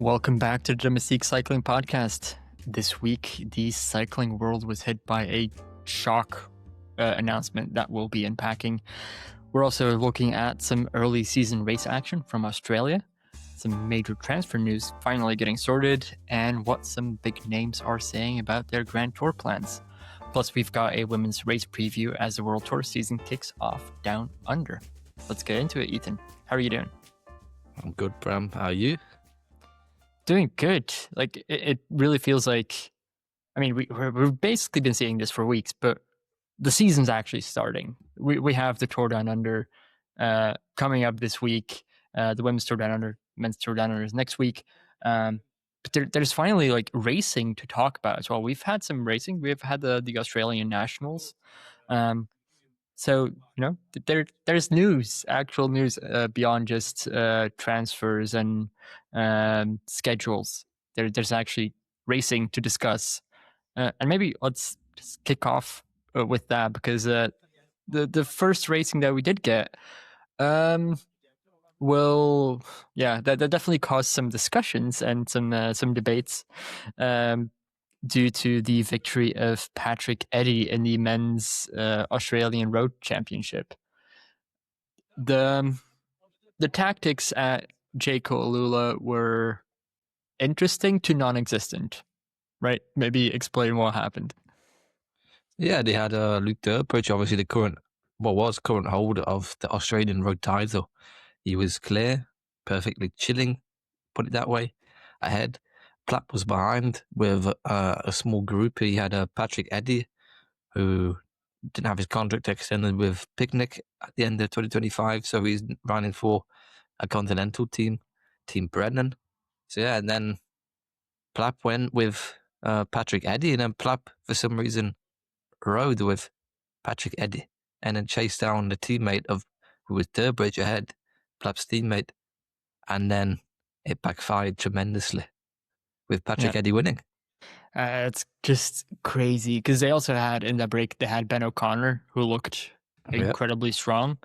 Welcome back to the Domestique Cycling Podcast. This week, the cycling world was hit by a shock announcement that we'll be unpacking. We're also looking at some early season race action from Australia, some major transfer news finally getting sorted, and what some big names are saying about their Grand Tour plans. Plus, we've got a women's race preview as the World Tour season kicks off down under. Let's get into it, Ethan. How are you doing? I'm good, Bram. How are you? Doing good. Like it really feels like, I mean, we've basically been seeing this for weeks, but the season's actually starting. We have the Tour Down Under coming up this week. The women's Tour Down Under, men's Tour Down Under is next week. But there's finally like racing to talk about as well. We've had some racing. We've had the Australian Nationals. So, you know, there's news, actual news beyond just transfers and schedules. There's actually racing to discuss. And maybe let's just kick off with that because the first racing that we did get, that definitely caused some discussions and some debates. Due to the victory of Patrick Eddy in the men's Australian Road Championship. The tactics at Jayco Alula were interesting to non-existent, right? Maybe explain what happened. Yeah, they had Luke Durbridge, obviously the current holder of the Australian road title. He was clear, perfectly chilling, put it that way, ahead. Plapp was behind with a small group. He had Patrick Eddy, who didn't have his contract extended with Picnic at the end of 2025, so he's running for a continental team, Team Brennan. So yeah, and then Plapp went with Patrick Eddy, and then Plapp, for some reason, rode with Patrick Eddy, and then chased down the teammate who was Durbridge ahead, Plapp's teammate, and then it backfired tremendously, with Patrick Eddy winning. It's just crazy because they also had in that break, they had Ben O'Connor who looked incredibly strong.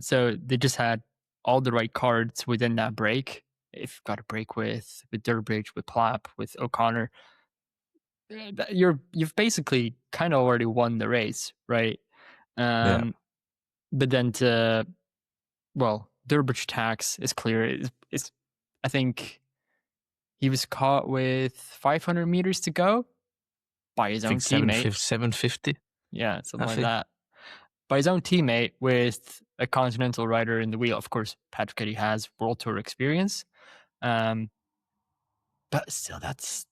So they just had all the right cards within that break. If you've got a break with Durbridge, with Plapp, with O'Connor, you've basically kind of already won the race, right? But then Durbridge tax is clear. It's I think he was caught with 500 meters to go by his own teammate. 750. Yeah, something like that. By his own teammate with a continental rider in the wheel. Of course, Patrick Eddy has World Tour experience. But still, that's...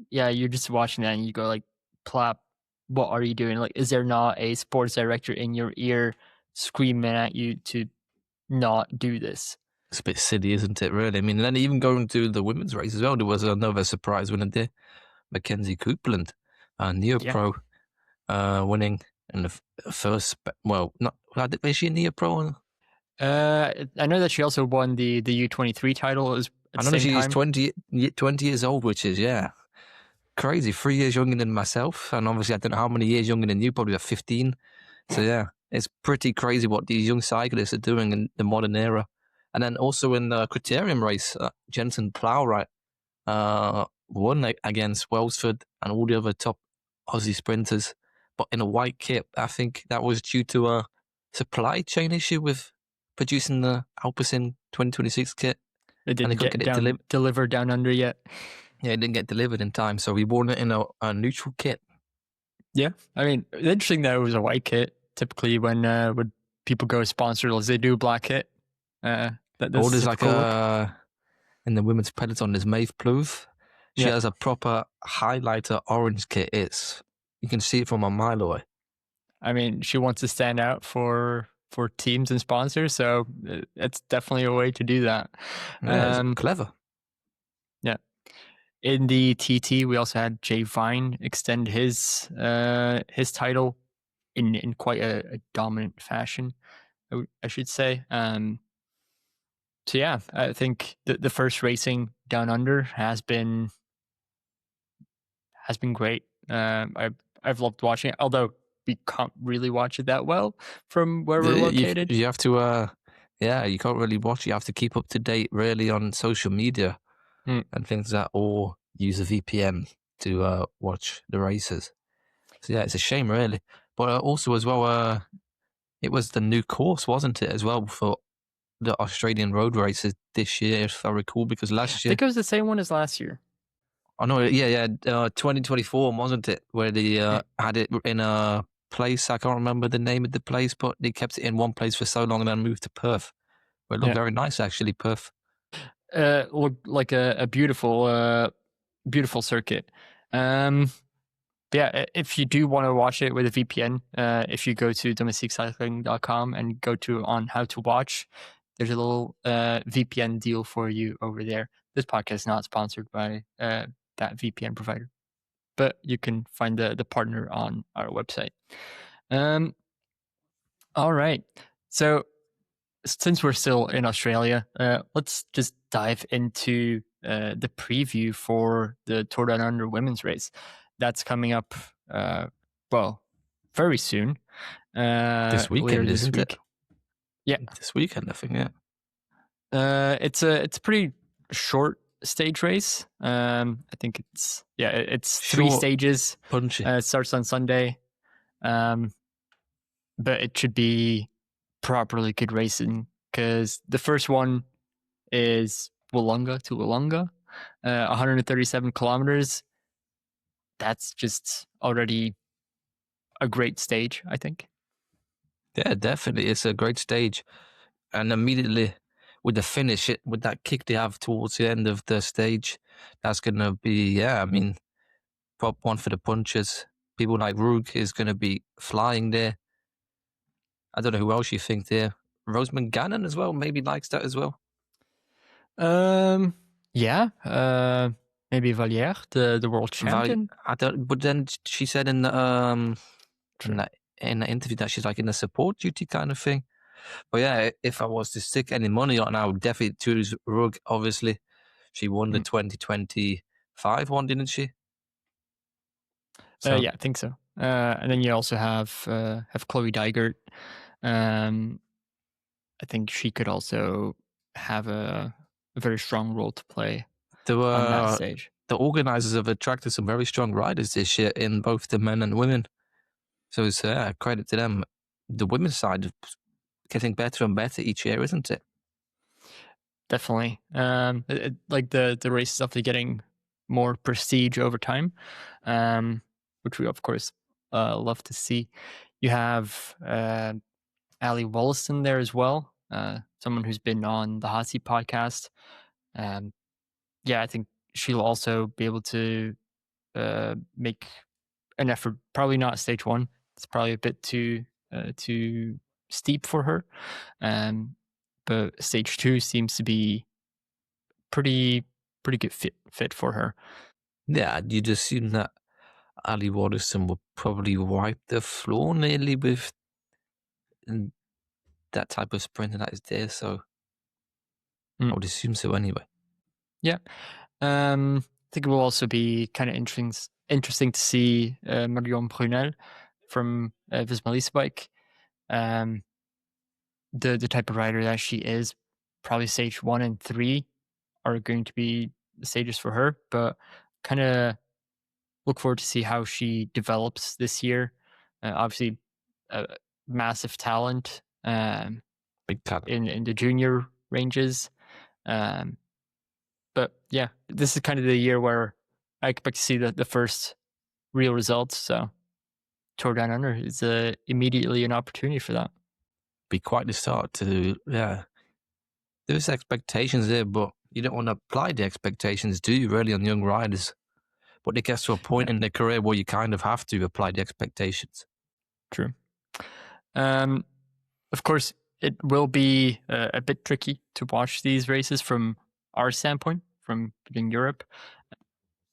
you're just watching that and you go like, Plapp, what are you doing? Like, is there not a sports director in your ear screaming at you to not do this? It's a bit silly, isn't it, really? I mean, then even going to the women's race as well, there was another surprise winner there. Mackenzie Copeland, Neopro, winning in the first... is she a Neopro? I know that she also won the U23 title. I know she's 20 years old, which is, crazy. 3 years younger than myself. And obviously, I don't know how many years younger than you, probably 15. So, yeah, it's pretty crazy what these young cyclists are doing in the modern era. And then also in the criterium race, Jensen Plowright won against Welsford and all the other top Aussie sprinters, but in a white kit. I think that was due to a supply chain issue with producing the Alpecin 2026 kit. It didn't get delivered down under yet. Yeah, it didn't get delivered in time, so we wore it in a neutral kit. Yeah, I mean, interesting that it was a white kit. Typically, when people go sponsored, they do a black kit. There's like in the women's peloton, there's Maeve Plouffe. She has a proper highlighter orange kit. You can see it from a mile away. I mean, she wants to stand out for teams and sponsors, so it's definitely a way to do that. Yeah, it's clever. Yeah. In the TT, we also had Jay Vine extend his title in quite a dominant fashion, I should say. So yeah, I think the first racing down under has been great. I've loved watching it, although we can't really watch it that well from where we're located. You have to Yeah, you can't really watch. You have to keep up to date really on social media and things like that, or use a VPN to watch the races. So yeah, it's a shame really. But also as well, it was the new course, wasn't it, as well, for the Australian road races this year, if I recall, because I last year... think it was the same one as last year. Oh no, yeah, 2024, wasn't it, where they had it in a place, I can't remember the name of the place, but they kept it in one place for so long and then moved to Perth. But it looked very nice, actually, Perth. Looked like a beautiful circuit. Yeah, if you do want to watch it with a VPN, if you go to domestiquecycling.com and go to on how to watch, there's a little VPN deal for you over there. This podcast is not sponsored by that VPN provider, but you can find the partner on our website. All right. So since we're still in Australia, let's just dive into the preview for the Tour Down Under women's race. That's coming up, very soon. This weekend, isn't it? Yeah, this weekend, I think. Yeah. It's a pretty short stage race. I think it's short, 3 stages. Punchy. It starts on Sunday, but it should be properly good racing because the first one is Wollonga to Wollonga, 137 kilometers. That's just already a great stage, I think. Yeah, definitely. It's a great stage. And immediately with the finish, with that kick they have towards the end of the stage, that's going to be, prop one for the punchers. People like Rug is going to be flying there. I don't know who else you think there. Rosamund Gannon as well, maybe likes that as well. Yeah. Maybe Vallières, the world champion. But then she said in the interview that she's like in a support duty kind of thing. But yeah, if I was to stick any money on, I would definitely choose Rug. Obviously, she won the 2025 one, didn't she? Yeah, I think so. And then you also have Chloe Dygert. I think she could also have a very strong role to play on that stage. The organizers have attracted some very strong riders this year in both the men and women. So it's credit to them. The women's side is getting better and better each year, isn't it? Definitely. Like the race is definitely getting more prestige over time, which we of course love to see. You have Ali Wollaston there as well, someone who's been on the Hot Seat podcast. Yeah, I think she'll also be able to make an effort. Probably not stage 1. It's probably a bit too steep for her. But stage 2 seems to be pretty good fit for her. Yeah, you'd assume that Ali Wollaston will probably wipe the floor nearly with that type of sprinter that is there. So I would assume so anyway. Yeah. I think it will also be kind of interesting to see Marion Brunel from Visma Leasebike. The type of rider that she is, probably stage 1 and 3 are going to be the stages for her, but kind of look forward to see how she develops this year. Obviously, massive talent, big talent in the junior ranges. But yeah, this is kind of the year where I expect to see the first real results. So Tour Down Under is immediately an opportunity for that. Be quite the start to, there's expectations there, but you don't want to apply the expectations, do you, really, on young riders? But it gets to a point in their career where you kind of have to apply the expectations. True. Of course, it will be a bit tricky to watch these races from our standpoint, from in Europe.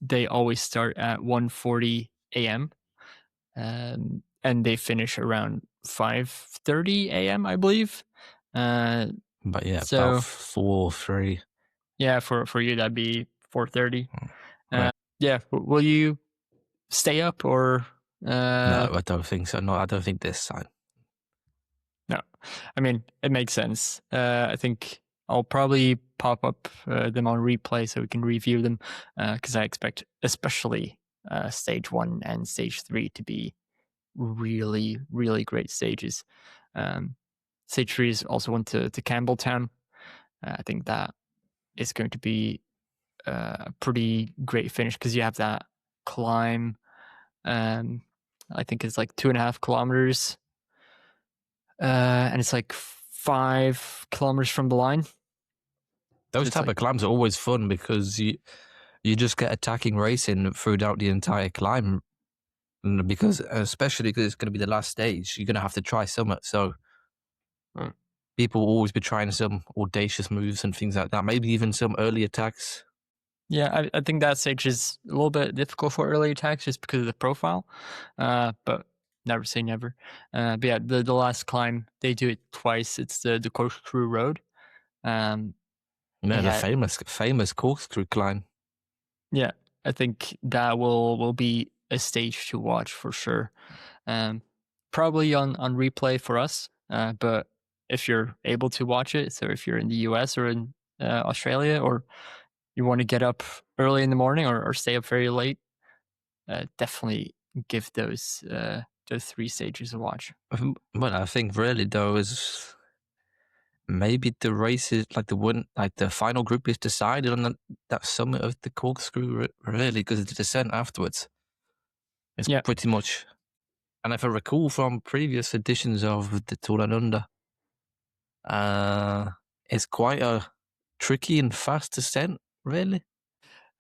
They always start at 1:40 a.m. And they finish around 5:30 a.m., I believe. But yeah, so, about 4-3. Yeah, for you that'd be 4:30. Right. Yeah, will you stay up or? No, I don't think so. No, I don't think this time. No. I mean, it makes sense. I think I'll probably pop up them on replay so we can review them, because I expect especially stage 1 and stage 3 to be really, really great stages. Stage 3 is also one to Campbelltown. I think that is going to be a pretty great finish because you have that climb. I think it's like 2.5 kilometers, and it's like 5 kilometers from the line. Those It's type like, of climbs are always fun because you just get attacking racing throughout the entire climb. And because, especially because it's going to be the last stage, you're going to have to try some. So people will always be trying some audacious moves and things like that. Maybe even some early attacks. yeah, I think that stage is a little bit difficult for early attacks just because of the profile, but never say never. But yeah, the last climb, they do it twice. It's the corkscrew road. The Yeah, famous corkscrew climb. yeah, I think that will be a stage to watch for sure. Probably on replay for us, but if you're able to watch it, so if you're in the US or in Australia, or you want to get up early in the morning or stay up very late, definitely give those 3 stages a watch. Well, I think really though is maybe the race is like the final group is decided on that summit of the corkscrew really, because the descent afterwards is Yeah. pretty much. And if I recall from previous editions of the Tour Down Under, it's quite a tricky and fast descent, really.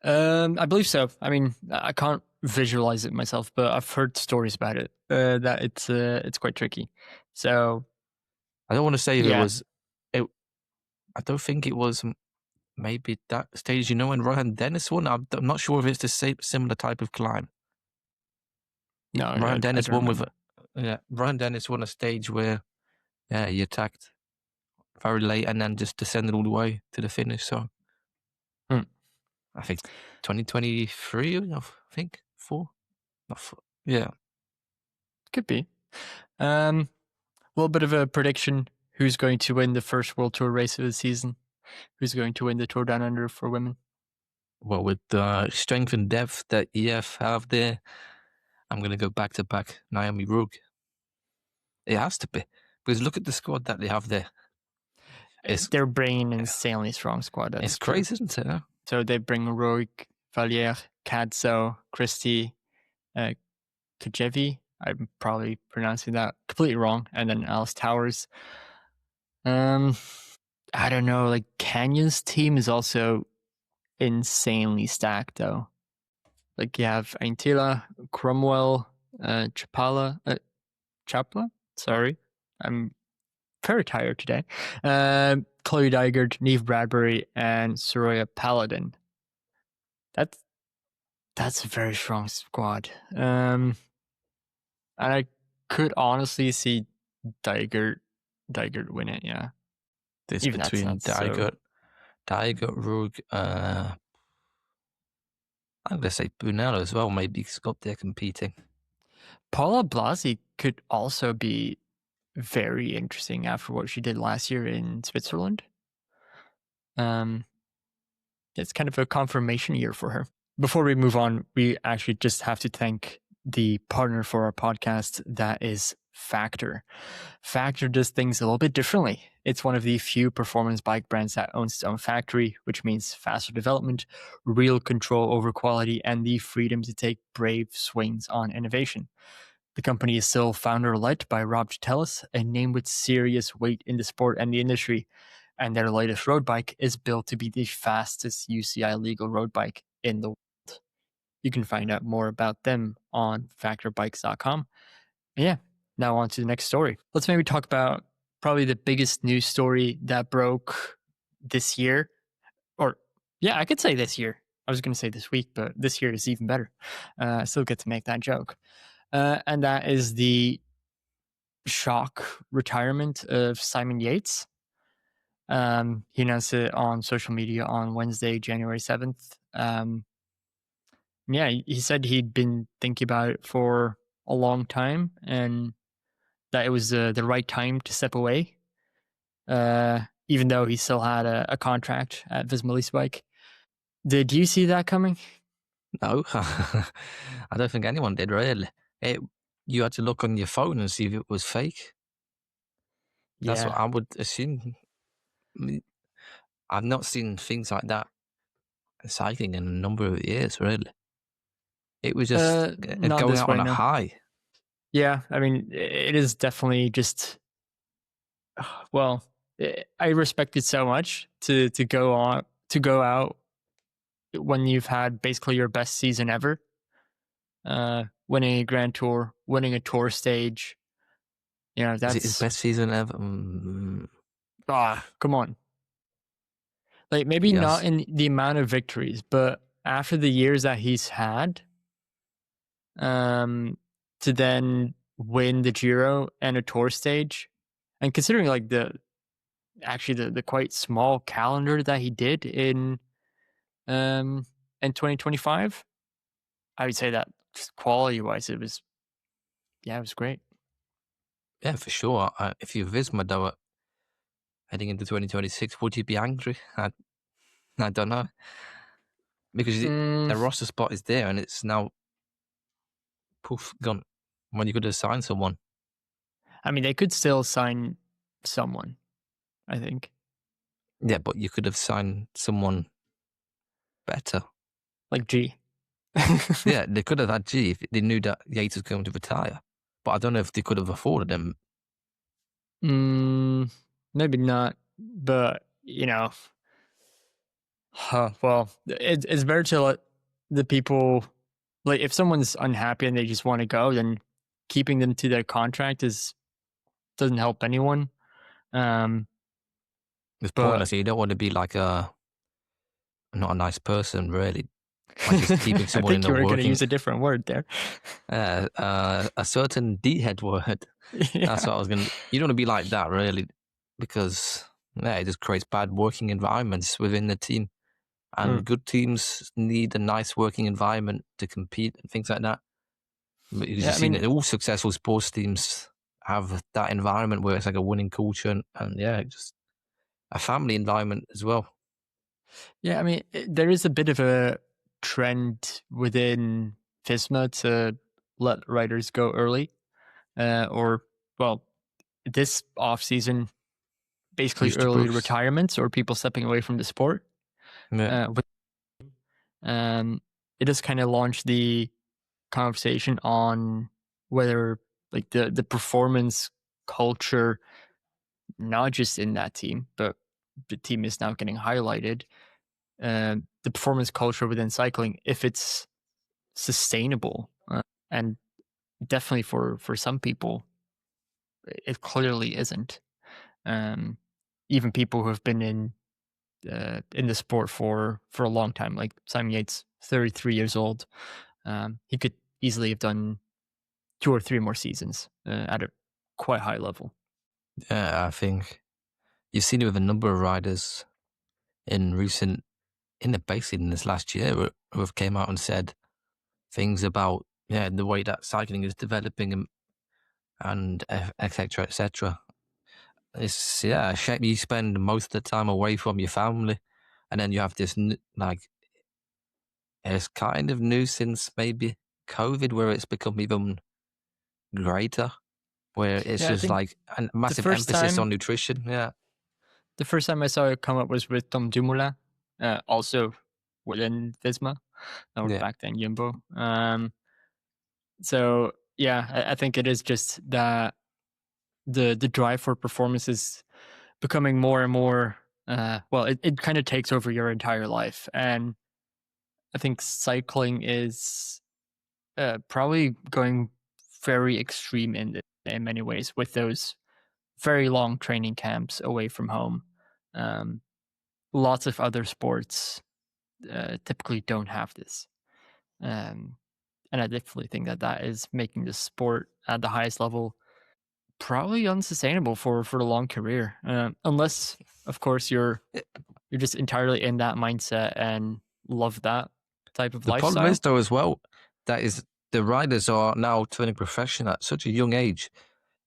I believe so. I mean, I can't visualize it myself, but I've heard stories about it, that it's quite tricky. So I don't want to say if it yeah, was. I don't think it was maybe that stage. You know, when Ryan Dennis won, I'm not sure if it's the same similar type of climb. no, Ryan I Dennis don't won remember. Ryan Dennis won a stage where he attacked very late and then just descended all the way to the finish. So I think 2023. I think 4. Not 4. Yeah. Could be. A little bit of a prediction: who's going to win the first World Tour race of the season? Who's going to win the Tour Down Under for women? Well, with the strength and depth that EF have there, I'm going to go back to back Naomi Rogue. It has to be, because look at the squad that they have there. They're bringing an insanely strong squad. It's crazy, isn't it? Huh? So they bring Roig, Vallières, Cadzo, Christie, Kajevi. I'm probably pronouncing that completely wrong. And then Alice Towers. I don't know. Like, Canyon's team is also insanely stacked, though. Like, you have Aintila, Cromwell, Chapala. Sorry, I'm very tired today. Chloe Dygert, Neve Bradbury, and Soraya Paladin. That's a very strong squad. And I could honestly see Dygert win it. Yeah, This even between Dygert, Rogue. I'm going to say Brunello as well. Maybe he's got there competing. Paula Blasi could also be very interesting after what she did last year in Switzerland. It's kind of a confirmation year for her. Before we move on, we actually just have to thank the partner for our podcast, that is Factor. Factor does things a little bit differently. It's one of the few performance bike brands that owns its own factory, which means faster development, real control over quality, and the freedom to take brave swings on innovation. The company is still founder-led by Rob Chatellis, a name with serious weight in the sport and the industry, and their latest road bike is built to be the fastest UCI legal road bike in the world. You can find out more about them on factorbikes.com. And yeah, now on to the next story. Let's maybe talk about probably the biggest news story that broke this year. Or, yeah, I could say this year. I was going to say this week, but this year is even better. I still get to make that joke. And that is the shock retirement of Simon Yates. He announced it on social media on Wednesday, January 7th. Yeah, he said he'd been thinking about it for a long time, and that it was the right time to step away, even though he still had a contract at Visma Leasebike. Did you see that coming? No, I don't think anyone did really. You had to look on your phone and see if it was fake. That's what Yeah. I would assume. I mean, I've not seen things like that in cycling in a number of years, really. It was just Not going this out way, on a no. high. Yeah, I mean, it is definitely just. Well, I respect it so much to go out when you've had basically your best season ever, winning a Grand Tour, winning a tour stage. You know, Is it his that's best season ever? come on. Like maybe not Yes. in the amount of victories, but after the years that he's had, to then win the Giro and a tour stage, and considering like the quite small calendar that he did um in 2025, I would say that just quality wise, it was great. Yeah, for sure. If you're Visma, though, heading into 2026, would you be angry? I don't know. Because Mm, the roster spot is there and it's now poof, gone. When you could have signed someone. I mean, they could still sign someone, I think, Yeah, but you could have signed someone better. like G. Yeah, they could have had G if they knew that Yates was going to retire. But I don't know if they could have afforded him. Maybe not, but you know, well, it's better to let the people, like if someone's unhappy and they just want to go, then keeping them to their contract doesn't help anyone. It's But pointless. You don't want to be like not a nice person, really, by just keeping I someone in think a you were going to working, use a different word there. a certain D-head word. That's Yeah. what I was going to. You don't want to be like that, really, because it just creates bad working environments within the team. And good teams need a nice working environment to compete and things like that. Because Yeah, you've I seen mean, it, all successful sports teams have that environment where it's like a winning culture and just a family environment as well. yeah, I mean, there is a bit of a trend within FISMA to let riders go early, or well, this off season, basically Used to early Bruce. retirements or people stepping away from the sport. Yeah. With, it does kind of launch the conversation on whether like the performance culture, not just in that team, but the team is now getting highlighted. The performance culture within cycling, if it's sustainable, and definitely for some people, it clearly isn't. Even people who have been in the sport for a long time, like Simon Yates, 33 years old, he could easily have done 2 or 3 more seasons at a quite high level. Yeah, I think you've seen it with a number of riders in basically in this last year who have came out and said things about the way that cycling is developing and etc. etc. It's a shame you spend most of the time away from your family, and then you have this like it's kind of new since maybe COVID, where it's become even greater, where it's Yeah, I just think like a the massive first emphasis on time nutrition. Yeah, the first time I saw it come up was with Tom Dumoulin, also within Visma, or yeah, back then Jumbo. So yeah, I think it is just that the drive for performance is becoming more and more. Well, it kind of takes over your entire life, and I think cycling is probably going very extreme in many ways with those very long training camps away from home. Um, Lots of other sports typically don't have this. Um, and I definitely think that is making the sport at the highest level probably unsustainable for a long career, unless, of course, you're just entirely in that mindset and love that type of the problem lifestyle. is though as well that is the riders are now turning professional at such a young age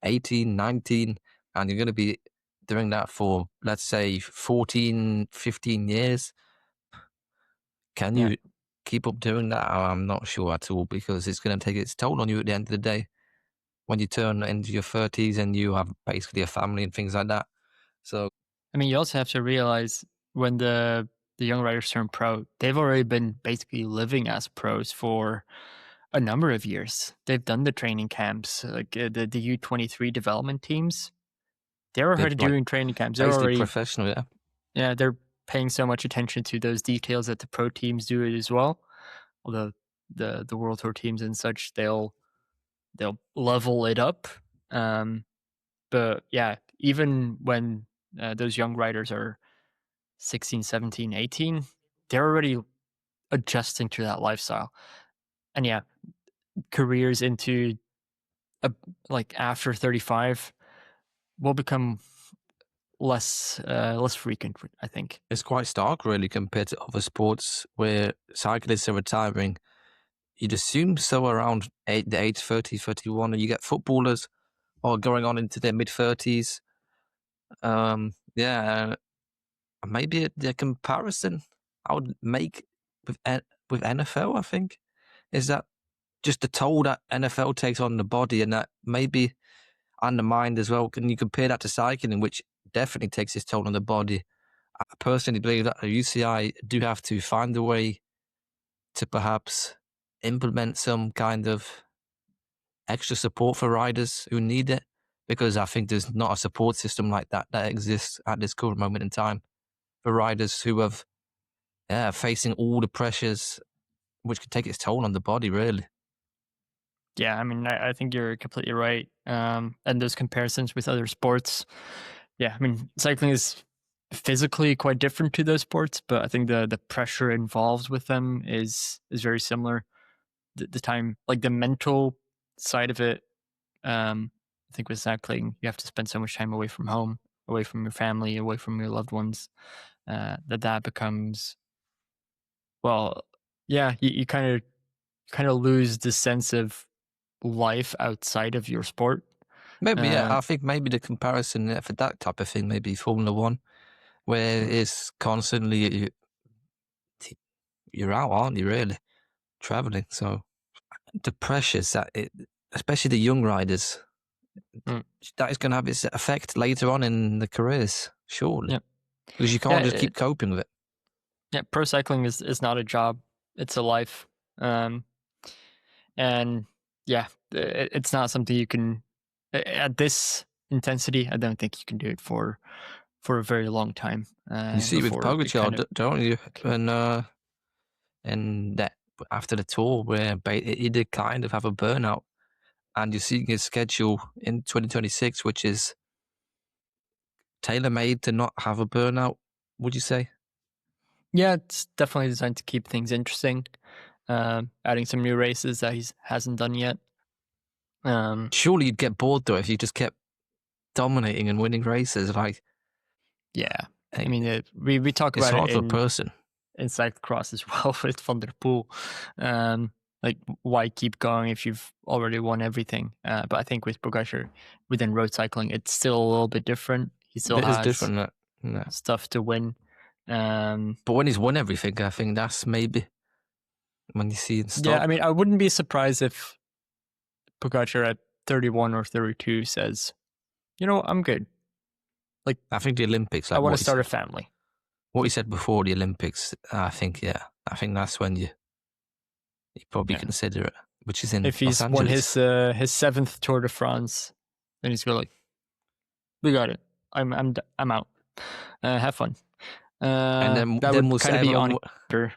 18, 19, and you're going to be doing that for, let's say, 14, 15 years. Can you keep up doing that? I'm not sure at all, because it's going to take its toll on you at the end of the day when you turn into your 30s and you have basically a family and things like that. So, I mean, you also have to realize when the young riders turn pro, they've already been basically living as pros for a number of years. They've done the training camps, like the U23 development teams. They're they're already like doing training camps. They're basically already, professional, yeah. yeah, they're paying so much attention to those details that the pro teams do it as well. Although the World Tour teams and such, they'll level it up. But yeah, even when those young riders are 16, 17, 18, they're already adjusting to that lifestyle. And yeah, careers into like after 35 will become less frequent, I think. It's quite stark, really, compared to other sports where cyclists are retiring. You'd assume so around the age 30, 31, and you get footballers or going on into their mid-30s. Yeah, maybe the comparison I would make with NFL, I think, is that just the toll that NFL takes on the body, and that maybe on the mind as well. Can you compare that to cycling, which definitely takes its toll on the body? I personally believe that the UCI do have to find a way to perhaps implement some kind of extra support for riders who need it, because I think there's not a support system like that exists at this current moment in time for riders who have facing all the pressures which could take its toll on the body, really. Yeah, I mean, I think you're completely right. And those comparisons with other sports, yeah, I mean, cycling is physically quite different to those sports, but I think the pressure involved with them is very similar. The time, like the mental side of it, I think with cycling, you have to spend so much time away from home, away from your family, away from your loved ones, that becomes, well, yeah, you kind of lose the sense of life outside of your sport. Maybe, yeah, Uh, I think maybe the comparison for that type of thing, maybe Formula One, where mm, it's constantly you're out, aren't you? Really traveling, so the pressures that especially the young riders, mm, that is going to have its effect later on in the careers, surely, yeah, because you yeah, can't just keep coping with it. yeah. Pro cycling is not a job; it's a life. And yeah, it's not something you can at this intensity. I don't think you can do it for a very long time You see with before it Pogacar, kind of. don't you? And that after the tour, where he did kind of have a burnout, and you're seeing his schedule in 2026, which is tailor made to not have a burnout. Would you say? Yeah, it's definitely designed to keep things interesting. Adding some new races that he hasn't done yet. Surely you'd get bored though if you just kept dominating and winning races. Like, Yeah, I hey, mean, we talk it's about it hard for a person. in cyclocross as well with Van der Poel. Like, why keep going if you've already won everything? But I think with Pogacar, within road cycling, it's still a little bit different. He still It is has different. Yeah. stuff to win. But when he's won everything, I think that's maybe when you see him Yeah, I stop. mean, I wouldn't be surprised if Pogacar at 31 or 32 says, "You know, I'm good. Like, I think the Olympics, I like want to start a family." what he said before the Olympics, I think, yeah, I think that's when you probably Yeah, consider it, which is in if Los he's won Angeles. his seventh Tour de France, then he's going like, "We got it. I'm out. Have fun." And then That would we'll kind say of be on order.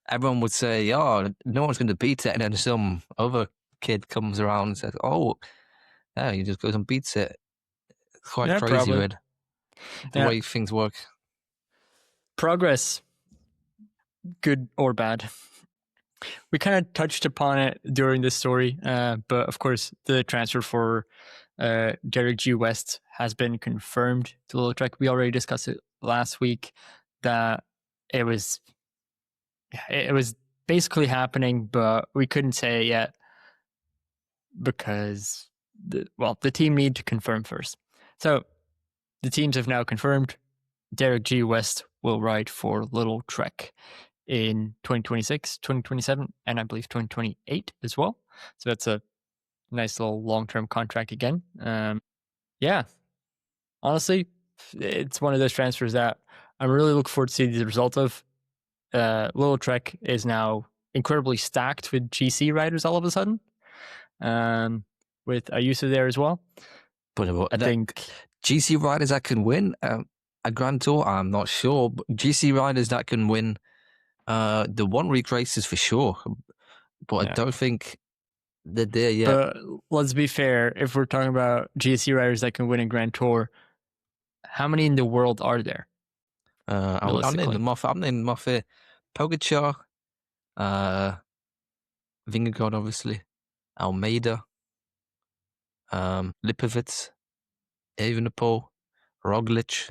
everyone would say, "Oh, no one's going to beat it," and then some other kid comes around and says, "Oh, yeah, he just goes and beats it." It's quite Yeah, crazy, probably. with the Yeah, way things work. progress, good or bad. We kind of touched upon it during this story, but of course, the transfer for Derek G. West has been confirmed to Lidl-Trek. We already discussed it last week that it was basically happening, but we couldn't say it yet because the team need to confirm first. So the teams have now confirmed Derek G. West will ride for Lidl-Trek in 2026, 2027, and I believe 2028 as well. So that's a nice little long-term contract again. Yeah, honestly, it's one of those transfers that I'm really looking forward to see the result of. Lidl-Trek is now incredibly stacked with GC riders all of a sudden, with Ayuso there as well. But I think GC riders that can win a Grand Tour, I'm not sure. But GC riders that can win the 1 week races for sure. But I don't think they're there yet. But let's be fair, if we're talking about GC riders that can win a Grand Tour, how many in the world are there? I'm naming them off. Pogacar, Vingegaard, obviously, Almeida, Lipovitz, Evenepoel, Roglic.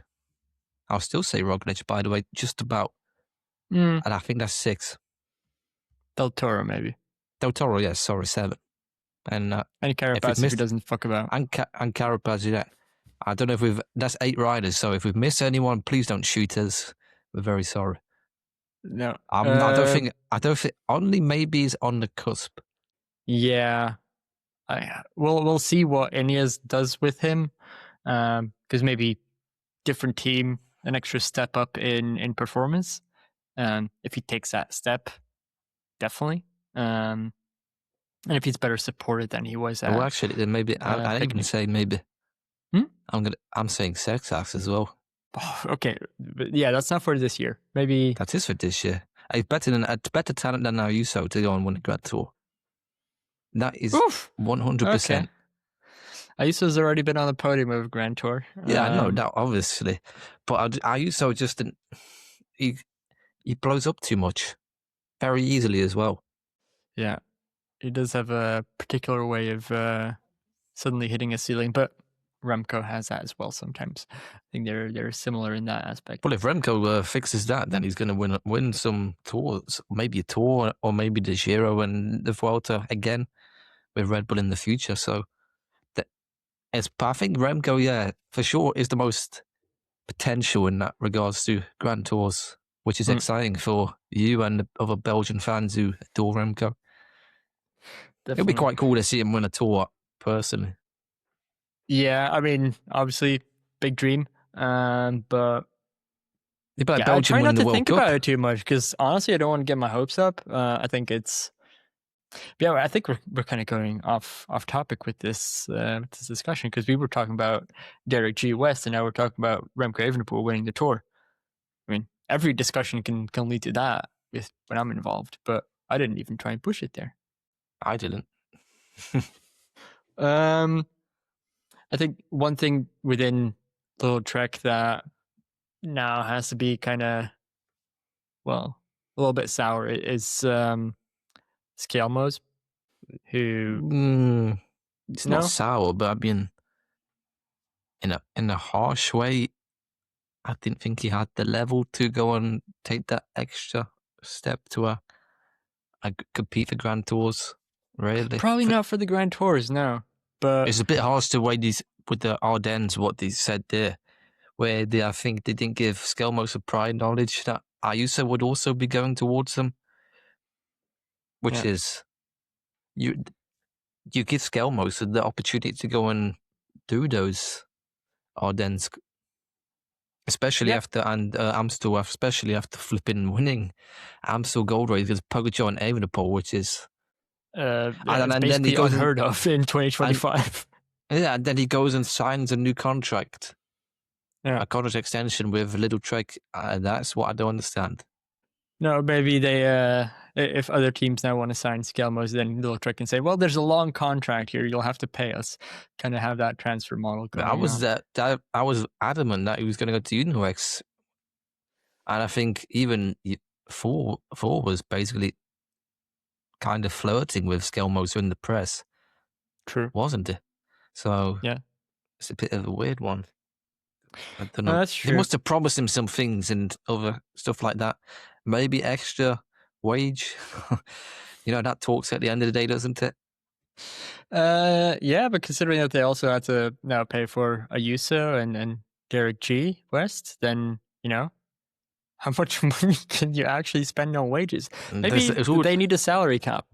I'll still say Roglic, by the way, just about. And I think that's 6. Del Toro, maybe. Del Toro, yes, sorry, 7. And Carapaz if he doesn't fuck about. And Carapaz, yeah. I don't know if that's 8 riders, so if we've missed anyone, please don't shoot us. We're very sorry. No. I don't think only maybe is on the cusp. Yeah. We'll see what Ineos does with him. Because maybe different team, an extra step up in performance. If he takes that step, definitely. And if he's better supported than he was at. Well, actually, then maybe I can say maybe. I'm saying Sexax as well. Oh, okay, but yeah, that's not for this year. Maybe that is for this year. He's better talent than Ayuso to go and win the Grand Tour. That is 100%. Okay. Ayuso's already been on the podium of Grand Tour. Yeah, I know that, obviously, but Ayuso just didn't. He blows up too much, very easily as well. Yeah, he does have a particular way of suddenly hitting a ceiling, but Remco has that as well sometimes. I think they're similar in that aspect. Well, if Remco fixes that, then he's going to win some tours, maybe a tour or maybe the Giro and the Vuelta again with Red Bull in the future. So I think Remco, yeah, for sure is the most potential in that regards to Grand Tours, which is exciting for you and the other Belgian fans who adore Remco. Definitely. It'll be quite cool to see him win a tour personally. Yeah, I mean, obviously, big dream, but I try not to think about it too much because honestly, I don't want to get my hopes up. I think it's, I think we're kind of going off topic with this discussion because we were talking about Derek G. West and now we're talking about Remco Evenepoel winning the Tour. I mean, every discussion can lead to that when I'm involved, but I didn't even try and push it there. I didn't. I think one thing within Lidl-Trek that now has to be kind of, a little bit sour is Skelmos, who it's not sour, but I mean, in a harsh way, I didn't think he had the level to go and take that extra step to compete for Grand Tours. Really, probably not for the Grand Tours, no. But it's a bit harsh to weigh these with the Ardennes, what they said there, where I think they didn't give Skelmos a prior knowledge that Ayuso would also be going towards them, which is you give Skelmos the opportunity to go and do those Ardennes, especially after Amstel, especially after flipping winning Amstel Gold Race against Pogacar and Evenepoel, which is and then he goes unheard of in 2025. And then he goes and signs a new contract, a contract extension with Lidl-Trek. That's what I don't understand. No, maybe they, if other teams now want to sign Skelmos, then Lidl-Trek can say, well, there's a long contract here. You'll have to pay us. Kind of have that transfer model going on. I was adamant that he was going to go to Unirex. And I think even Thor was basically kind of flirting with Skelmos in the press. True. Wasn't it? So yeah, it's a bit of a weird one. I don't know. No, that's true. They must have promised him some things and other stuff like that. Maybe extra wage. That talks at the end of the day, doesn't it? Yeah, but considering that they also had to now pay for Ayuso and Derek G West, then how much money can you actually spend on wages? And Maybe they need a salary cap.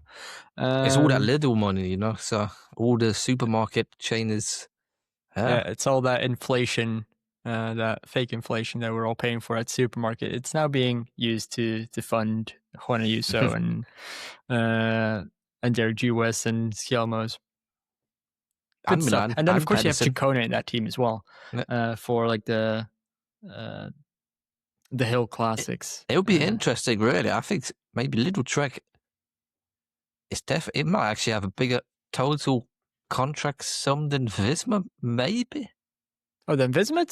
it's all that little money, so all the supermarket chain is, Yeah, it's all that inflation, that fake inflation that we're all paying for at supermarket. It's now being used to fund Juan Ayuso and Derek G West and Scielmos. Good and stuff. Milan And then of and course you have Pedersen. Ciccone in that team as well, for like the Hill Classics. It'll be interesting, really. I think maybe Lidl-Trek it might actually have a bigger total contract sum than Visma, maybe. Oh, then Visma,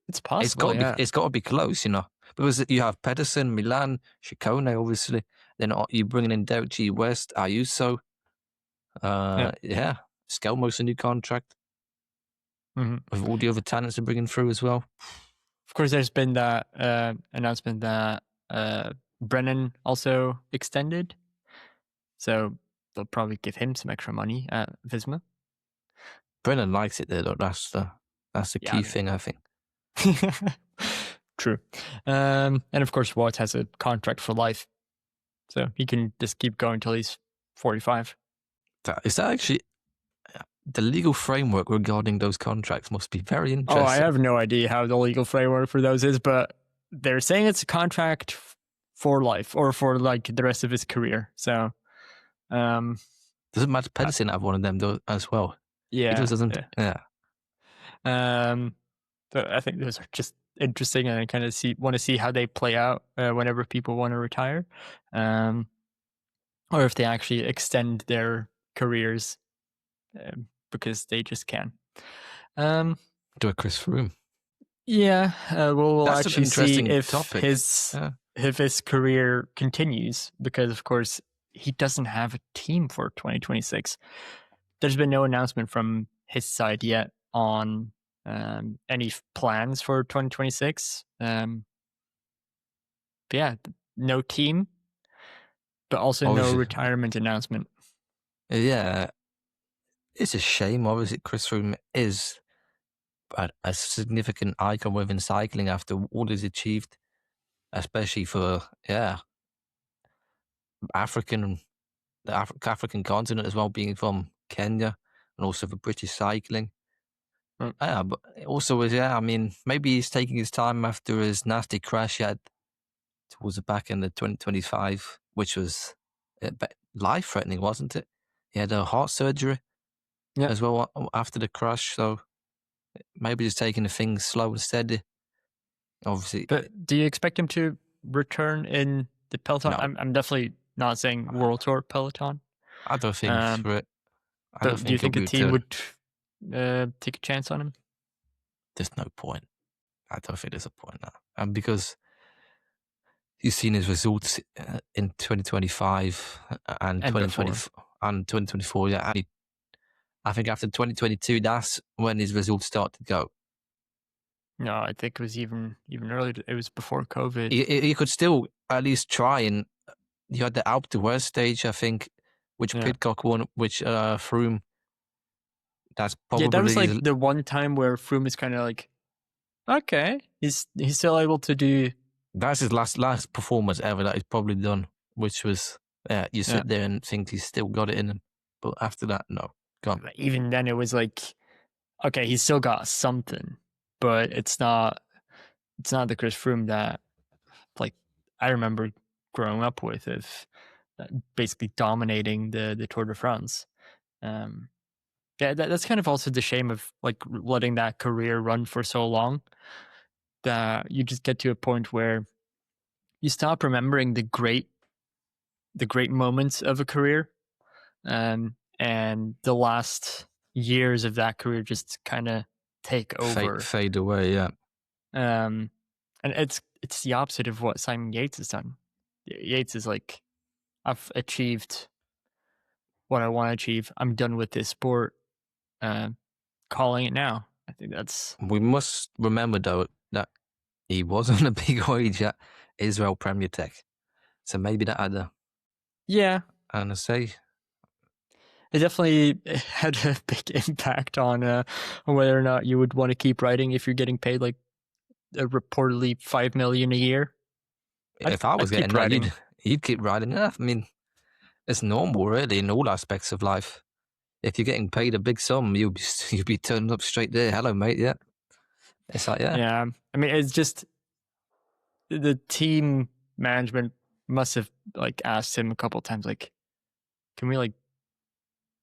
it's possible. It's got to be close, because you have Pedersen, Milan, Ciccone, obviously. Then you're bringing in Derek G West, Ayuso. Skelmo's a new contract. With all the other talents they're bringing through as well. Of course, there's been that announcement that Brennan also extended, so they'll probably give him some extra money at Visma. Brennan likes it there, though. That's the key thing, I think. True. And of course, Wout has a contract for life, so he can just keep going till he's 45. Is that actually the legal framework regarding those contracts? Must be very interesting. Oh, I have no idea how the legal framework for those is, but they're saying it's a contract for life or for like the rest of his career. So, doesn't Matt Pedersen have one of them though as well? Yeah, he just doesn't. Yeah. But I think those are just interesting, and I kind of want to see how they play out whenever people want to retire, or if they actually extend their careers because they just can. Do a Chris Froome. Yeah, we'll That's actually an interesting see if topic. if his career continues, because of course he doesn't have a team for 2026. There's been no announcement from his side yet on any plans for 2026. Yeah, no team, but also Obviously. no retirement announcement. Yeah, it's a shame. Obviously, Chris Froome is a significant icon within cycling after all he's achieved, especially for the African continent as well, being from Kenya, and also for British cycling. Yeah, but also maybe he's taking his time after his nasty crash he had towards the back end of 2025, which was life-threatening, wasn't it? He had a heart surgery as well after the crash, so maybe just taking the things slow and steady. Obviously, but do you expect him to return in the peloton? No. I'm definitely not saying WorldTour peloton. I don't think for it. Do you think a team would take a chance on him? There's no point. I don't think there's a point now, and because you've seen his results in 2025 and 2024. Yeah, and I think after 2022, that's when his results start to go. No, I think it was even earlier. It was before COVID. He could still at least try, and you had the Alpe d'Huez stage, I think, which Pidcock won, which Froome. That's probably that was like the one time where Froome is kind of like, okay, he's still able to do. That's his last performance ever that he's probably done, which was you sit there and think he's still got it in him, but after that, no, gone. Even then, it was like, okay, he's still got something, but it's not the Chris Froome that like I remember growing up with, of basically dominating the Tour de France. That's kind of also the shame of like letting that career run for so long, that you just get to a point where you stop remembering the great moments of a career, and the last years of that career just kind of take over, fade away. Yeah. And it's the opposite of what Simon Yates has done. Yates is like, I've achieved what I want to achieve. I'm done with this sport. Calling it now. I think that's. We must remember though that he was on a big wage at Israel Premier Tech, so maybe that had a. Yeah. And I say. it definitely had a big impact on whether or not you would want to keep writing if you're getting paid like reportedly $5 million a year. If I was I'd getting keep that, writing. you'd keep writing. Yeah, I mean, it's normal, really, in all aspects of life. If you're getting paid a big sum, you'll be turning up straight there. Hello, mate. Yeah, it's like Yeah, I mean, it's just the team management must have like asked him a couple times, like, can we like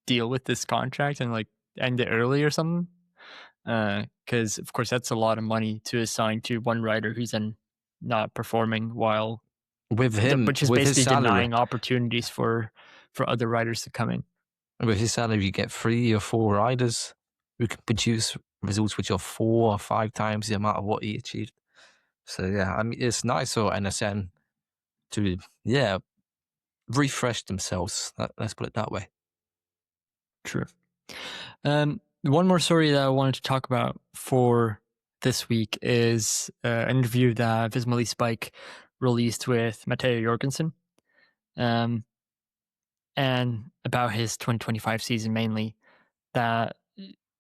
deal with this contract and like end it early or something? Because of course that's a lot of money to assign to one rider who's then not performing, while with him, which is with his basically salary. denying opportunities for other riders to come in. With his salary, you get 3 or 4 riders who can produce results which are 4 or 5 times the amount of what he achieved. So yeah, I mean, it's nice for NSN to refresh themselves. Let's put it that way. True. One more story that I wanted to talk about for this week is an interview that Visma Spike released with Matteo Jorgenson, and about his 2025 season mainly, that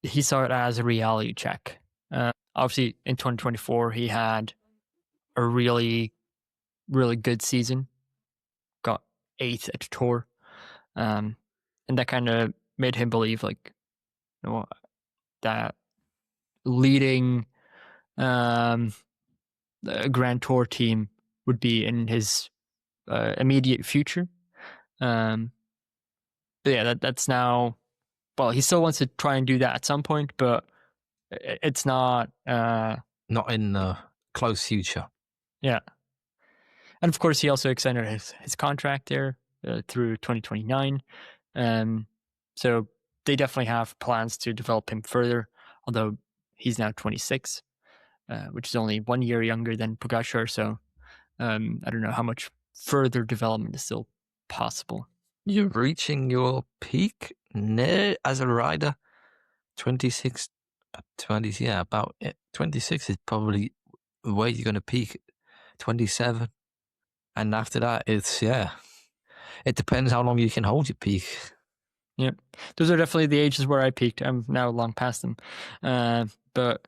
he saw it as a reality check. Obviously, in 2024, he had a really, really good season, got 8th at the Tour, and that kind of made him believe, like, you know, that leading a Grand Tour team would be in his immediate future. But yeah, that's now. Well, he still wants to try and do that at some point, but it's not. Not in the close future. Yeah, and of course, he also extended his contract there through 2029. So they definitely have plans to develop him further. Although he's now 26, which is only 1 year younger than Pogacar. So I don't know how much further development is still possible. You're reaching your peak as a rider. 26, 20, yeah, about 26 is probably where you're going to peak. 27, and after that, it depends how long you can hold your peak. Yeah, those are definitely the ages where I peaked. I'm now long past them, but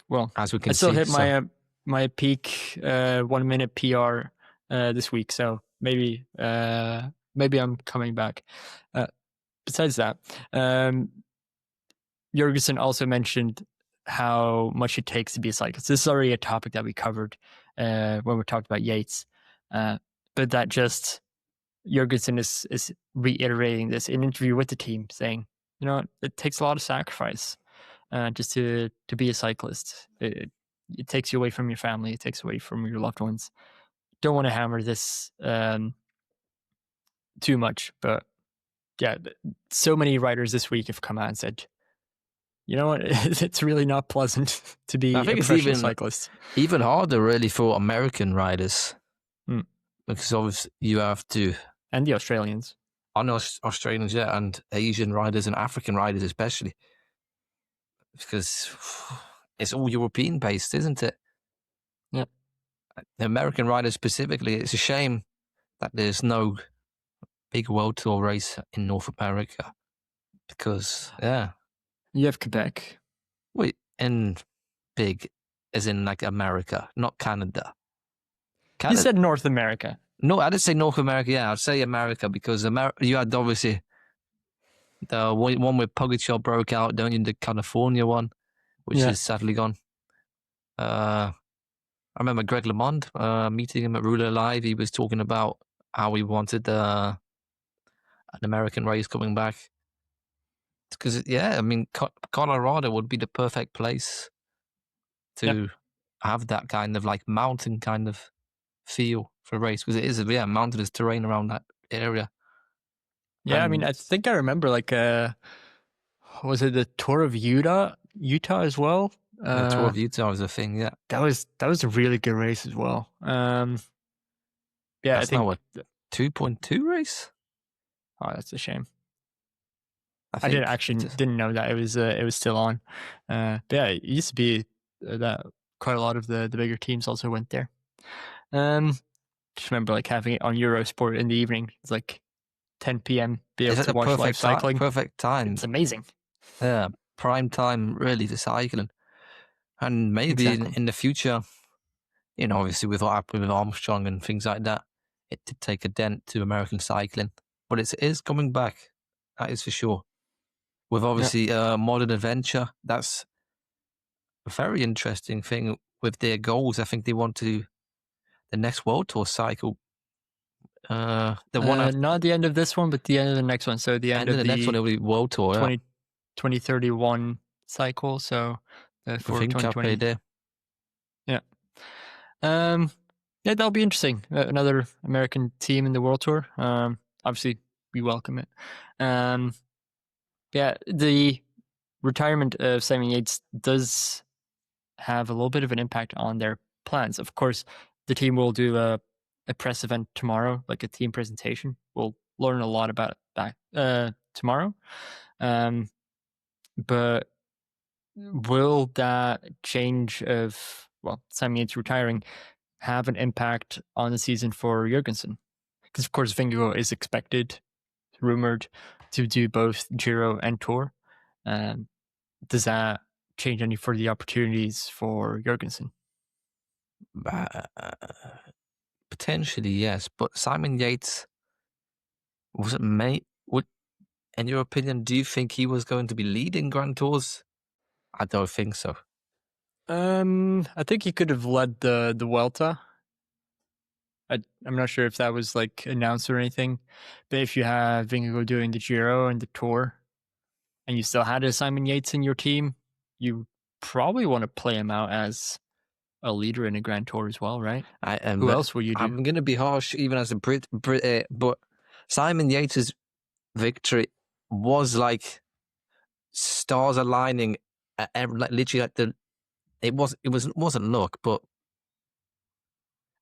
well, as we can I still see, hit my peak 1 minute PR this week, so maybe I'm coming back. Besides that, Jorgensen also mentioned how much it takes to be a cyclist. This is already a topic that we covered when we talked about Yates, but that just Jorgensen is reiterating this in an interview with the team, saying, you know, it takes a lot of sacrifice just to be a cyclist. It takes you away from your family. It takes away from your loved ones. Don't want to hammer this too much, but yeah, so many writers this week have come out and said, you know what, it's really not pleasant to be a professional cyclist. Even harder, really, for American riders. Because obviously you have to... And the Australians. Australians, yeah, and Asian riders and African riders especially. Because it's all European-based, isn't it? Yeah. The American riders specifically, it's a shame that there's no big World Tour race in North America. Because, yeah. You have Quebec. Wait, in big, as in like America, not Canada. You said North America. No, I didn't say North America. Yeah, I'd say America because you had obviously the one where Pogacar broke out, don't you? The California one, which is sadly gone. I remember Greg LeMond meeting him at Ruler Live. He was talking about how he wanted an American race coming back. Because, yeah, I mean, Colorado would be the perfect place to have that kind of like mountain kind of feel for a race. Because it is, mountainous terrain around that area. Yeah, I mean, I think I remember like, was it the Tour of Utah as well? The Tour of Utah was a thing, yeah. That was a really good race as well. Yeah, that's now a 2.2 race. Oh, that's a shame. I didn't know that it was still on. But yeah, it used to be that quite a lot of the bigger teams also went there. Just remember like having it on Eurosport in the evening. It's like 10 p.m. Be able It's to like the watch live cycling. perfect time. It's amazing. Yeah, prime time really for cycling. And maybe Exactly. in the future, obviously with what happened with Armstrong and things like that, it did take a dent to American cycling. But it is coming back. That is for sure. With obviously modern adventure, that's a very interesting thing with their goals. I think they want to the next World Tour cycle. The one after, not the end of this one, but the end of the next one. So the end of the next one will be World Tour. 2031 cycle. So for Within 2020. there. Yeah. Yeah, that'll be interesting. Another American team in the World Tour. Obviously, we welcome it. Yeah, the retirement of Simon Yates does have a little bit of an impact on their plans. Of course, the team will do a press event tomorrow, like a team presentation. We'll learn a lot about that tomorrow. But will that change of, Simon Yates retiring have an impact on the season for Jorgenson? Because, of course, Vingegaard is expected, rumored, to do both Giro and Tour. Does that change any for the opportunities for Jorgenson? Potentially, yes. But Simon Yates, was it in your opinion, do you think he was going to be leading Grand Tours? I don't think so. I think he could have led the Vuelta. I'm not sure if that was like announced or anything, but if you have Vingegaard doing the Giro and the Tour, and you still had a Simon Yates in your team, you probably want to play him out as a leader in a Grand Tour as well, right? Who else will you do? I'm going to be harsh, even as a Brit, but Simon Yates' victory was like stars aligning. Literally, it wasn't luck, but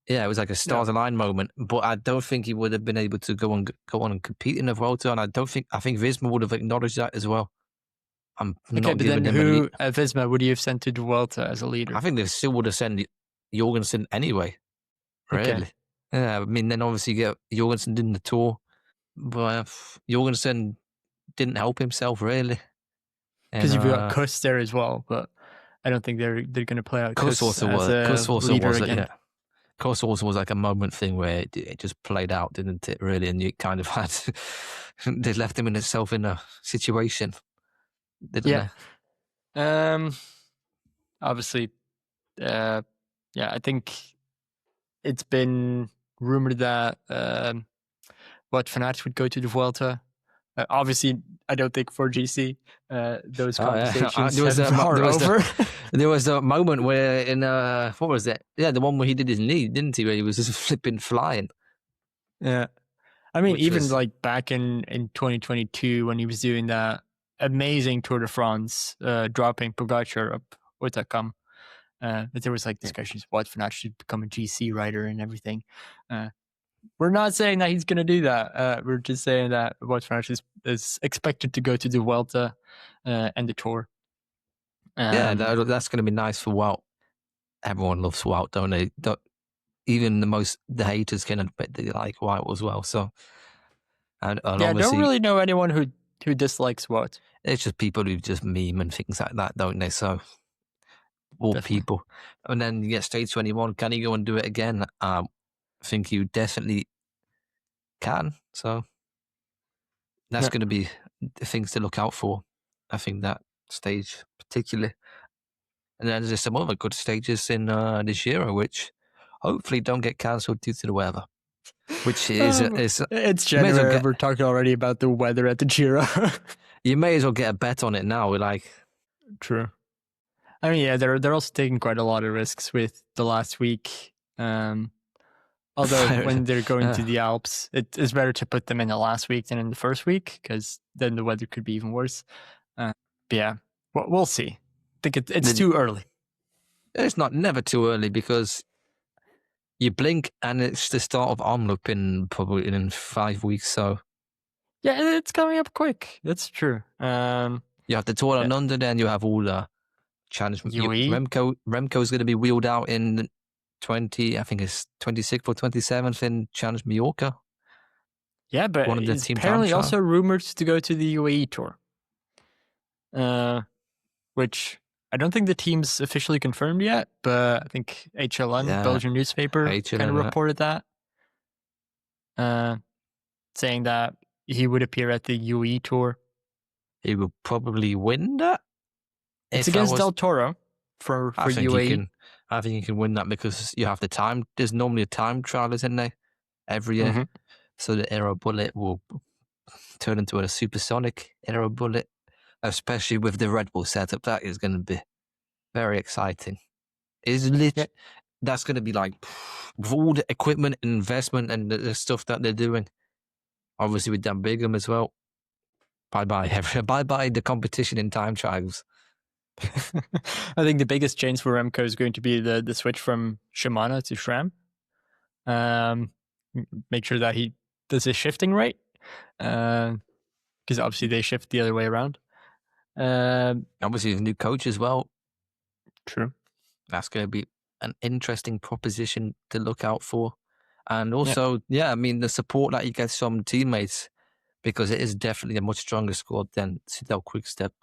yeah, it was like a stars align moment. But I don't think he would have been able to go on and compete in the Vuelta, and I think Visma would have acknowledged that as well. I'm not giving them who at Visma would you have sent to the Vuelta as a leader? I think they still would have sent Jorgenson anyway. Really? Okay. Yeah, I mean, then obviously you get Jorgenson in the Tour, but Jorgenson didn't help himself really. Because you've got Kuss there as well, but I don't think they're going to play out Kuss also was again. Yeah. Kuss also was like a moment thing where it just played out, didn't it? Really, and you kind of had they left him in itself in a situation, didn't they? Obviously, yeah, I think it's been rumored that Wout van Aert would go to the Vuelta. Obviously, I don't think for GC those conversations are over. There was a moment where in what was it? Yeah, the one where he did his knee, didn't he? Where he was just flipping flying. Yeah, I mean, like back in 2022 when he was doing that amazing Tour de France, dropping Pogacar up Otakam. There was like discussions Wout van Aert should become a GC rider and everything. We're not saying that he's going to do that. We're just saying that Wout van Aert is expected to go to the Vuelta and the Tour. Yeah, that's going to be nice for Wout. Everyone loves Wout, don't they? Even the haters can admit they like Wout as well. So, and I don't really know anyone who dislikes Wout. It's just people who just meme and things like that, don't they? So, all people. And then you get stage 21. Can he go and do it again? I think you definitely can. So that's going to be the things to look out for. I think that stage particularly. And then there's some other good stages in the Giro, which hopefully don't get cancelled due to the weather. Which is it's January. We're talking already about the weather at the Giro. You may as well get a bet on it now. True. I mean, yeah, they're also taking quite a lot of risks with the last week. Although when they're going to the Alps, it is better to put them in the last week than in the first week because then the weather could be even worse. But yeah, we'll see. I think it's too early. It's never too early because you blink and it's the start of Omloop probably in 5 weeks. So yeah, it's coming up quick. That's true. You have the Tour down under, then you have all the challenge. Remco's going to be wheeled out in 20, I think it's 26th or 27th in Challenge Mallorca. Yeah, but one of the it's team apparently time also rumored to go to the UAE tour. Which I don't think the team's officially confirmed yet, but I think HLN, Belgian newspaper, kind of reported that. Saying that he would appear at the UAE tour. He would probably win that. It's against Del Toro for UAE. I think he can win that because you have the time. There's normally a time trial, isn't there, every year? Mm-hmm. So the Aero Bullet will turn into a supersonic Aero Bullet, especially with the Red Bull setup. That is going to be very exciting. That's going to be like with all the equipment, investment, and the stuff that they're doing. Obviously with Dan Bigham as well. Bye-bye the competition in time trials. I think the biggest change for Remco is going to be the switch from Shimano to SRAM. Make sure that he does his shifting right, because obviously they shift the other way around. Obviously, the new coach as well. True. That's going to be an interesting proposition to look out for. And also, I mean, the support that he gets from teammates, because it is definitely a much stronger squad than Citadel Quickstep.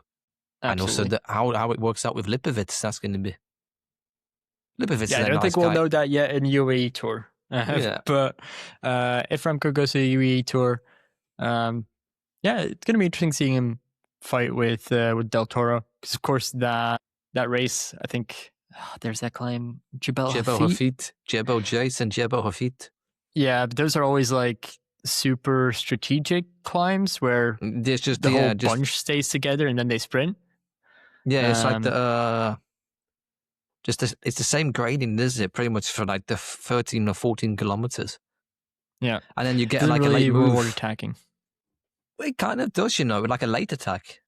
Absolutely. And also how it works out with Lipovic, that's going to be... Lipovic is I don't think we'll know that yet in UAE Tour. But if Remco goes to the UAE Tour, it's going to be interesting seeing him fight with Del Toro. Because, of course, that race, I think... there's that climb, Jebel Hafid. Jebel Jace and Jebel Hafid. Yeah, but those are always like super strategic climbs where there's just the whole bunch stays together and then they sprint. Yeah, it's like it's the same grading, isn't it? Pretty much for like the 13 or 14 kilometers. Yeah, and then you get like really a late move attacking. It kind of does, like a late attack.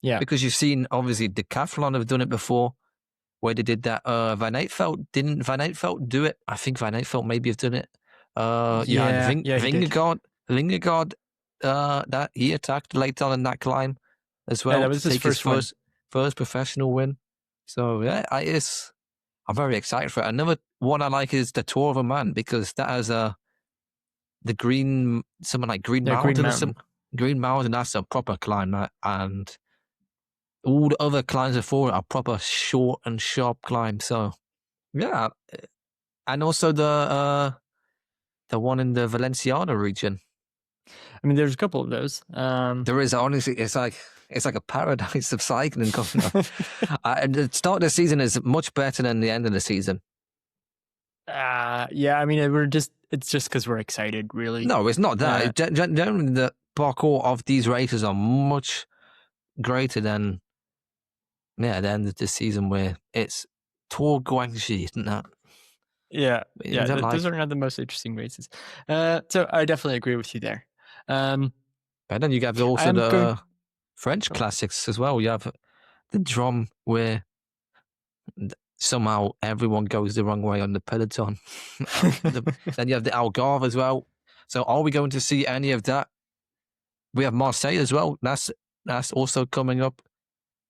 Yeah, because you've seen obviously Decathlon have done it before. Where they did that, Van Eytveld didn't Van Eytveld do it? I think Van Eytveld maybe have done it. You had Vingegaard, that he attacked late on in that climb as well. Yeah, that was his first professional win. So I'm very excited for it. Another one I like is the Tour of a Man, because that has the Green Mountain. Green Mountain, that's a proper climb, and all the other climbs before it are proper short and sharp climbs. So, yeah. And also the one in the Valenciana region. I mean, there's a couple of those. There is, honestly, it's like a paradise of cycling coming up. And the start of the season is much better than the end of the season. I mean, it's just because we're excited, really. No, it's not that. Generally, the parkour of these races are much greater than the end of the season, where it's Tour Guangxi, isn't that? Yeah. Those are not the most interesting races. So I definitely agree with you there. And then you have also the French classics as well. You have the Drôme, where somehow everyone goes the wrong way on the peloton. Then you have the Algarve as well. So are we going to see any of that? We have Marseille as well. That's also coming up.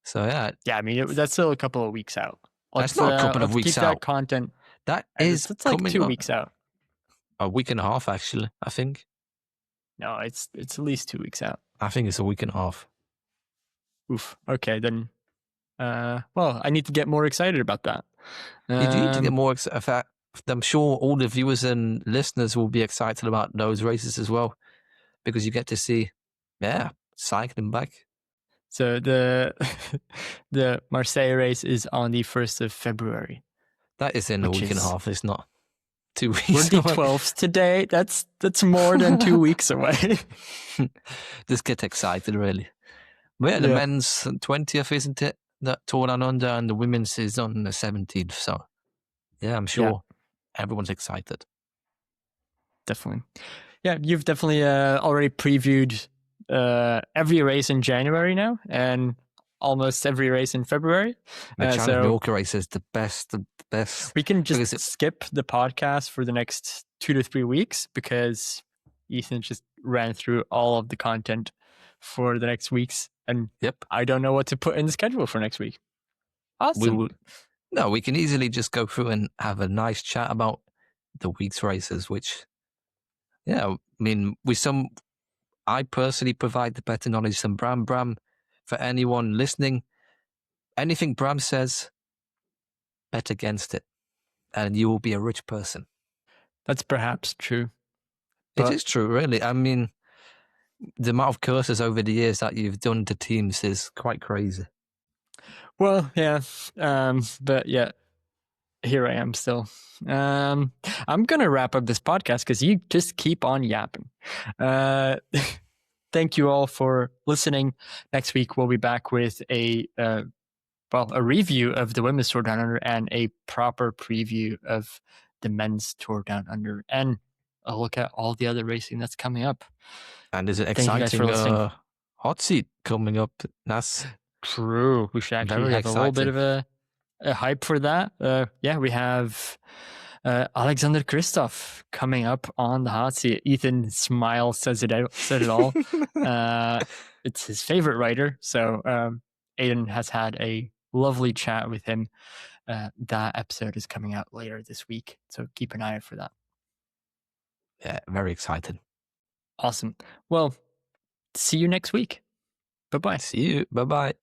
So I mean, that's still a couple of weeks out. That's not a couple of weeks out. That content. It's like 2 weeks out. A week and a half, actually, I think. No, it's at least 2 weeks out. I think it's a week and a half. Oof. Okay, then. Well, I need to get more excited about that. You need to get more excited. I'm sure all the viewers and listeners will be excited about those races as well, because you get to see, cycling back. So the Marseille race is on the 1st of February. That is in a week and a half. It's not 2 weeks. We're the 12th today. That's more than 2 weeks away. Just get excited, really. But the men's 20th, isn't it? That Tour Down Under, and the women's is on the 17th. So, I'm sure everyone's excited. Definitely. Yeah, you've definitely already previewed every race in January now, and almost every race in February. The Challenge Milka race is the best. We can just skip the podcast for the next 2 to 3 weeks, because Ethan just ran through all of the content for the next weeks, and I don't know what to put in the schedule for next week. Awesome. We can easily just go through and have a nice chat about the week's races, which, I mean, I personally provide the better knowledge than Bram. Bram, for anyone listening, anything Bram says, bet against it, and you will be a rich person. That's perhaps true. It is true, really. I mean, the amount of curses over the years that you've done to teams is quite crazy. Well, yeah. But yeah, here I am still. I'm going to wrap up this podcast because you just keep on yapping. Thank you all for listening. Next week, we'll be back with a review of the Women's Tour Down Under and a proper preview of the Men's Tour Down Under and a look at all the other racing that's coming up. And there's an Thank you guys for exciting listening. hot seat coming up. That's true. We should actually very have a little bit exciting. of a hype for that. Yeah, we have Alexander Kristoff coming up on the hot seat. Ethan smile said it all. It's his favorite writer. So Aiden has had a lovely chat with him. That episode is coming out later this week. So keep an eye out for that. Yeah, very excited. Awesome. Well, see you next week. Bye-bye. See you. Bye-bye.